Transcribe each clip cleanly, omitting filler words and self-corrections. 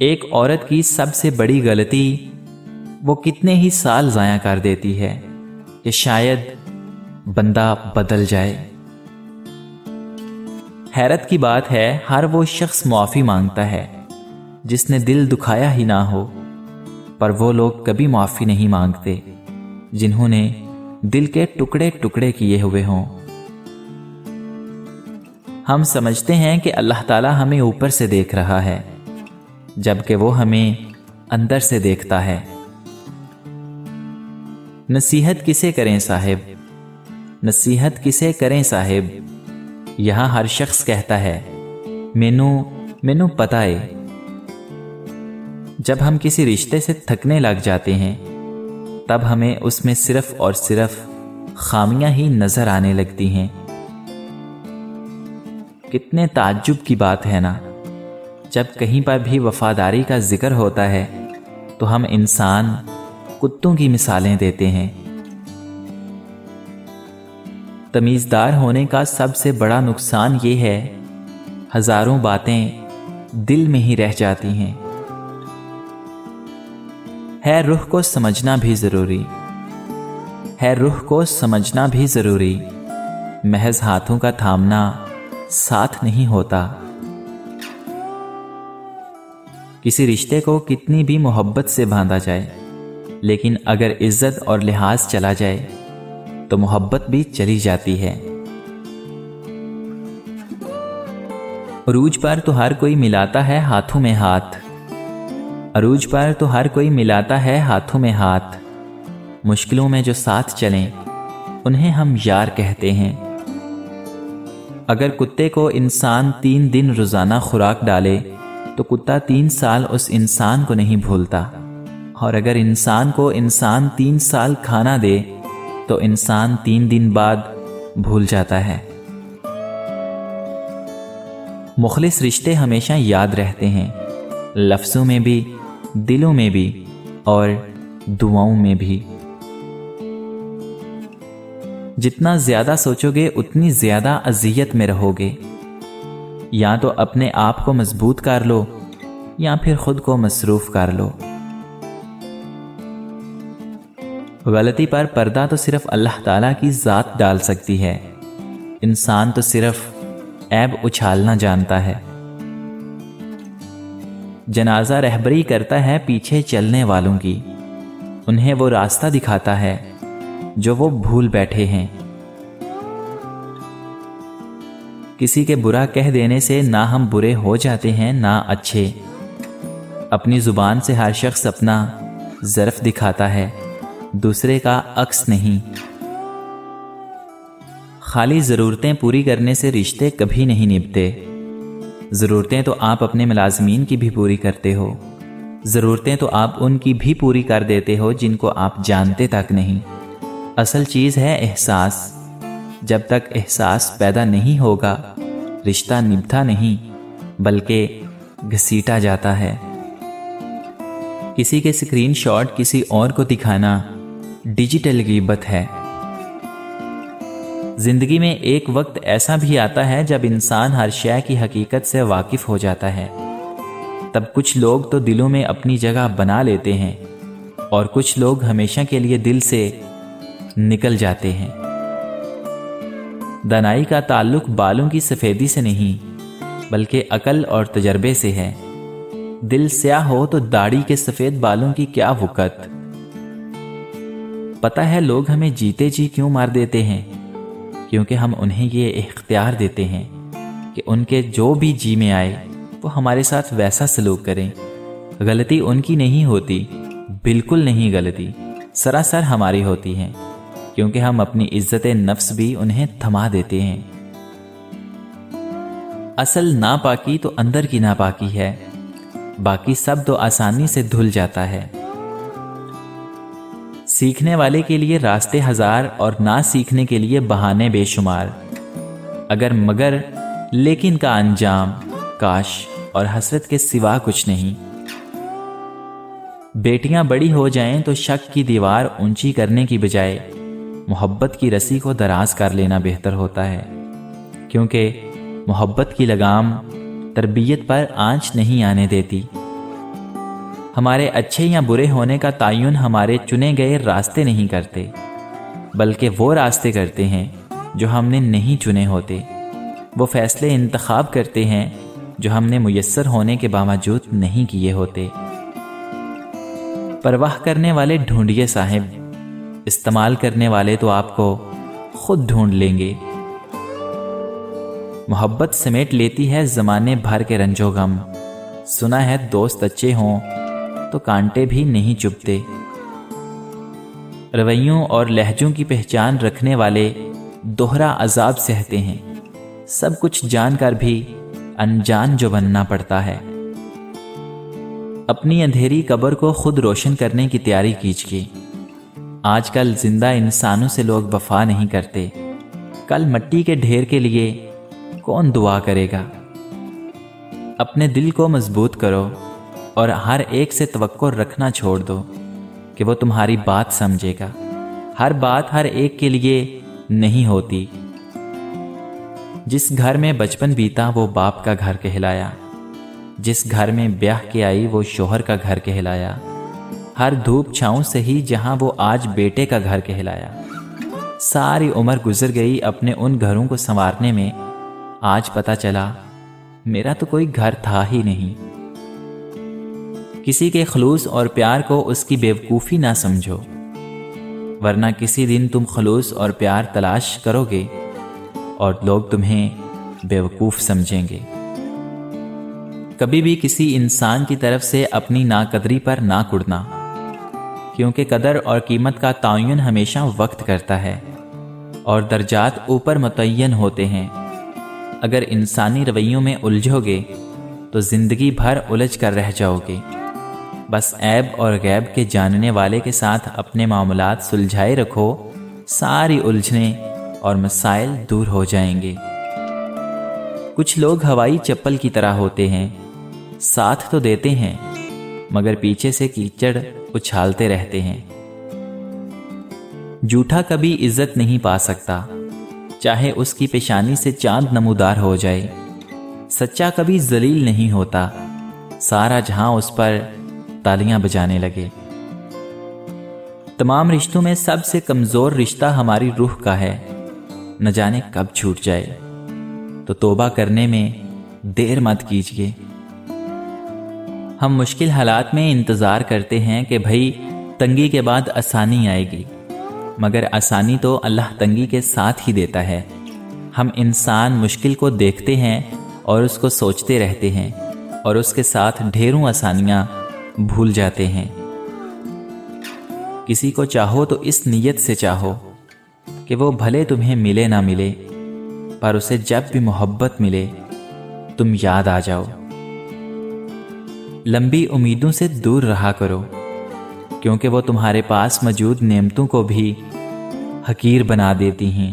एक औरत की सबसे बड़ी गलती वो कितने ही साल ज़ाया कर देती है कि शायद बंदा बदल जाए। हैरत की बात है, हर वो शख्स माफ़ी मांगता है जिसने दिल दुखाया ही ना हो, पर वो लोग कभी माफ़ी नहीं मांगते जिन्होंने दिल के टुकड़े टुकड़े किए हुए हों। हम समझते हैं कि अल्लाह ताला हमें ऊपर से देख रहा है, जबकि वो हमें अंदर से देखता है। नसीहत किसे करें साहिब, नसीहत किसे करें साहिब, यहां हर शख्स कहता है मैनू पता है। जब हम किसी रिश्ते से थकने लग जाते हैं तब हमें उसमें सिर्फ और सिर्फ खामियां ही नजर आने लगती हैं। कितने ताज्जुब की बात है ना, जब कहीं पर भी वफादारी का जिक्र होता है तो हम इंसान कुत्तों की मिसालें देते हैं। तमीज़दार होने का सबसे बड़ा नुकसान ये है, हजारों बातें दिल में ही रह जाती हैं। है रूह को समझना भी ज़रूरी, है रूह को समझना भी ज़रूरी, महज हाथों का थामना साथ नहीं होता। किसी रिश्ते को कितनी भी मोहब्बत से बांधा जाए, लेकिन अगर इज्जत और लिहाज चला जाए तो मोहब्बत भी चली जाती है। अरूज पर तो हर कोई मिलाता है हाथों में हाथ, अरूज पर तो हर कोई मिलाता है हाथों में हाथ, मुश्किलों में जो साथ चलें उन्हें हम यार कहते हैं। अगर कुत्ते को इंसान 3 दिन रोजाना खुराक डाले तो कुत्ता 3 साल उस इंसान को नहीं भूलता, और अगर इंसान को इंसान 3 साल खाना दे तो इंसान 3 दिन बाद भूल जाता है। मुखलिस रिश्ते हमेशा याद रहते हैं, लफ्ज़ों में भी, दिलों में भी और दुआओं में भी। जितना ज्यादा सोचोगे उतनी ज्यादा अज़ियत में रहोगे। या तो अपने आप को मजबूत कर लो या फिर खुद को मसरूफ कर लो। गलती पर पर्दा तो सिर्फ अल्लाह ताला की ज़ात डाल सकती है, इंसान तो सिर्फ ऐब उछालना जानता है। जनाजा रहबरी करता है पीछे चलने वालों की, उन्हें वो रास्ता दिखाता है जो वो भूल बैठे हैं। किसी के बुरा कह देने से ना हम बुरे हो जाते हैं ना अच्छे। अपनी जुबान से हर शख्स अपना ज़र्फ दिखाता है, दूसरे का अक्स नहीं। खाली ज़रूरतें पूरी करने से रिश्ते कभी नहीं निभते। ज़रूरतें तो आप अपने मुलाज़मीन की भी पूरी करते हो, ज़रूरतें तो आप उनकी भी पूरी कर देते हो जिनको आप जानते तक नहीं। असल चीज़ है एहसास। जब तक एहसास पैदा नहीं होगा रिश्ता निभता नहीं बल्कि घसीटा जाता है। किसी के स्क्रीनशॉट किसी और को दिखाना डिजिटल ग़ीबत है। जिंदगी में एक वक्त ऐसा भी आता है जब इंसान हर शय की हकीकत से वाकिफ हो जाता है। तब कुछ लोग तो दिलों में अपनी जगह बना लेते हैं और कुछ लोग हमेशा के लिए दिल से निकल जाते हैं। दानाई का ताल्लुक बालों की सफ़ेदी से नहीं बल्कि अकल और तजर्बे से है। दिल स्याह हो तो दाढ़ी के सफ़ेद बालों की क्या वक़्त। पता है लोग हमें जीते जी क्यों मार देते हैं, क्योंकि हम उन्हें ये इख्तियार देते हैं कि उनके जो भी जी में आए वो हमारे साथ वैसा सलूक करें। गलती उनकी नहीं होती, बिल्कुल नहीं, गलती सरासर हमारी होती है, क्योंकि हम अपनी इज्जत नफ्स भी उन्हें थमा देते हैं। असल नापाकी तो अंदर की नापाकी है, बाकी सब तो आसानी से धुल जाता है। सीखने वाले के लिए रास्ते हजार और ना सीखने के लिए बहाने बेशुमार। अगर मगर लेकिन का अंजाम काश और हसरत के सिवा कुछ नहीं। बेटियां बड़ी हो जाएं तो शक की दीवार ऊंची करने की बजाय मोहब्बत की रस्सी को दराज कर लेना बेहतर होता है, क्योंकि मोहब्बत की लगाम तरबियत पर आंच नहीं आने देती हमारे अच्छे या बुरे होने का तायुन हमारे चुने गए रास्ते नहीं करते, बल्कि वो रास्ते करते हैं जो हमने नहीं चुने होते। वो फैसले इंतखाब करते हैं जो हमने मुयस्सर होने के बावजूद नहीं किए होते। परवाह करने वाले ढूंढिए साहिब, इस्तेमाल करने वाले तो आपको खुद ढूंढ लेंगे। मोहब्बत समेट लेती है ज़माने भर के रंजो गम। सुना है दोस्त अच्छे हों तो कांटे भी नहीं चुभते। रवैयों और लहजों की पहचान रखने वाले दोहरा अजाब सहते हैं। सब कुछ जानकर भी अनजान जो बनना पड़ता है। अपनी अंधेरी कब्र को खुद रोशन करने की तैयारी कीजिए। आजकल जिंदा इंसानों से लोग वफा नहीं करते। कल मिट्टी के ढेर के लिए कौन दुआ करेगा। अपने दिल को मजबूत करो और हर एक से तवक्को रखना छोड़ दो कि वो तुम्हारी बात समझेगा। हर बात हर एक के लिए नहीं होती। जिस घर में बचपन बीता वो बाप का घर कहलाया। जिस घर में ब्याह के आई वो शोहर का घर कहलाया। हर धूप छाँव से ही जहाँ वो आज बेटे का घर कहलाया। सारी उम्र गुजर गई अपने उन घरों को संवारने में। आज पता चला मेरा तो कोई घर था ही नहीं। किसी के खलूस और प्यार को उसकी बेवकूफ़ी ना समझो, वरना किसी दिन तुम खलूस और प्यार तलाश करोगे और लोग तुम्हें बेवकूफ़ समझेंगे। कभी भी किसी इंसान की तरफ से अपनी नाकदरी पर ना कुड़ना, क्योंकि कदर और कीमत का तायुन हमेशा वक्त करता है और दर्जात ऊपर मुतय्यन होते हैं। अगर इंसानी रवैयों में उलझोगे तो ज़िंदगी भर उलझ कर रह जाओगे। बस ऐब और गैब के जानने वाले के साथ अपने मामलात सुलझाए रखो, सारी उलझने और मसाइल दूर हो जाएंगे। कुछ लोग हवाई चप्पल की तरह होते हैं, साथ तो देते हैं मगर पीछे से कीचड़ उछालते रहते हैं। झूठा कभी इज्जत नहीं पा सकता, चाहे उसकी पेशानी से चांद नमूदार हो जाए। सच्चा कभी जलील नहीं होता, सारा जहां उस पर तालियां बजाने लगे। तमाम रिश्तों में सबसे कमजोर रिश्ता हमारी रूह का है। न जाने कब छूट जाए, तो तौबा करने में देर मत कीजिए। हम मुश्किल हालात में इंतज़ार करते हैं कि भाई तंगी के बाद आसानी आएगी, मगर आसानी तो अल्लाह तंगी के साथ ही देता है। हम इंसान मुश्किल को देखते हैं और उसको सोचते रहते हैं और उसके साथ ढेरों आसानियां भूल जाते हैं। किसी को चाहो तो इस नीयत से चाहो कि वो भले तुम्हें मिले ना मिले, पर उसे जब भी मोहब्बत मिले तुम याद आ जाओ। लंबी उम्मीदों से दूर रहा करो, क्योंकि वो तुम्हारे पास मौजूद नेमतों को भी हकीर बना देती हैं।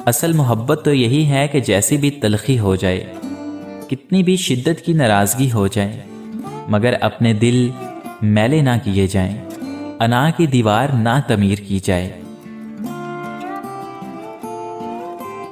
असल मोहब्बत तो यही है कि जैसी भी तलखी हो जाए, कितनी भी शिद्दत की नाराज़गी हो जाए, मगर अपने दिल मैले ना किए जाएं, अना की दीवार ना तमीर की जाए।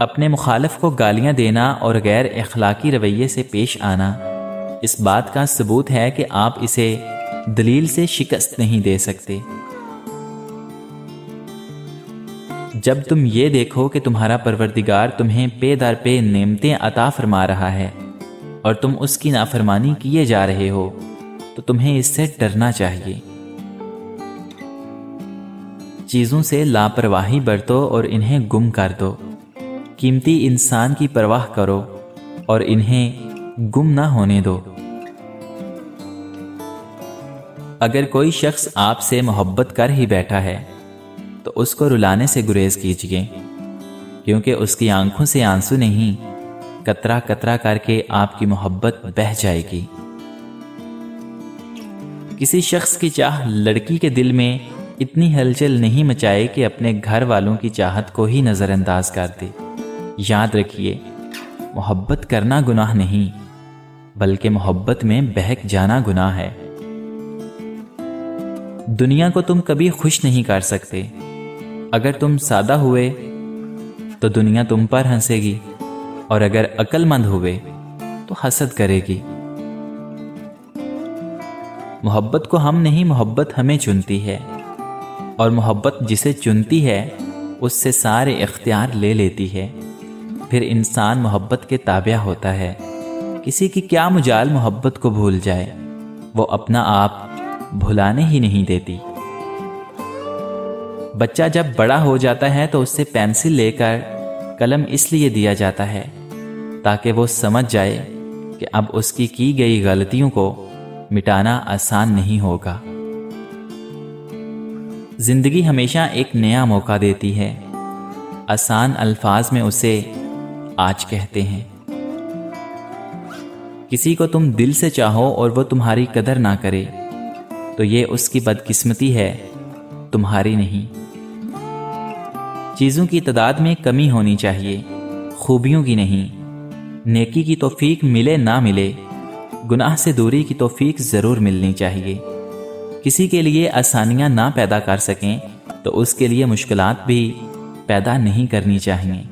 अपने मुखालिफ को गालियां देना और गैर अखलाकी रवैये से पेश आना इस बात का सबूत है कि आप इसे दलील से शिकस्त नहीं दे सकते। जब तुम ये देखो कि तुम्हारा परवरदिगार तुम्हें पे दर पे नेमतें अता फरमा रहा है और तुम उसकी नाफरमानी किए जा रहे हो, तो तुम्हें इससे डरना चाहिए। चीज़ों से लापरवाही बरतो और इन्हें गुम कर दो। कीमती इंसान की परवाह करो और इन्हें गुम ना होने दो। अगर कोई शख्स आपसे मोहब्बत कर ही बैठा है तो उसको रुलाने से गुरेज कीजिए, क्योंकि उसकी आंखों से आंसू नहीं, कतरा कतरा करके आपकी मोहब्बत बह जाएगी। किसी शख्स की चाह लड़की के दिल में इतनी हलचल नहीं मचाए कि अपने घर वालों की चाहत को ही नज़रअंदाज कर दे। याद रखिए, मोहब्बत करना गुनाह नहीं, बल्कि मोहब्बत में बहक जाना गुनाह है। दुनिया को तुम कभी खुश नहीं कर सकते। अगर तुम सादा हुए तो दुनिया तुम पर हंसेगी, और अगर अक्लमंद हुए तो हसद करेगी। मोहब्बत को हम नहीं, मोहब्बत हमें चुनती है, और मोहब्बत जिसे चुनती है उससे सारे इख्तियार ले लेती है। फिर इंसान मोहब्बत के ताबिया होता है। किसी की क्या मुजाल मोहब्बत को भूल जाए, वो अपना आप भुलाने ही नहीं देती। बच्चा जब बड़ा हो जाता है तो उससे पेंसिल लेकर कलम इसलिए दिया जाता है ताकि वो समझ जाए कि अब उसकी की गई गलतियों को मिटाना आसान नहीं होगा। जिंदगी हमेशा एक नया मौका देती है। आसान अल्फाज में उसे आज कहते हैं। किसी को तुम दिल से चाहो और वो तुम्हारी कदर ना करे तो ये उसकी बदकिस्मती है, तुम्हारी नहीं। चीज़ों की तादाद में कमी होनी चाहिए, खूबियों की नहीं। नेकी की तौफीक मिले ना मिले, गुनाह से दूरी की तौफीक ज़रूर मिलनी चाहिए। किसी के लिए आसानियाँ ना पैदा कर सकें तो उसके लिए मुश्किलात भी पैदा नहीं करनी चाहिए।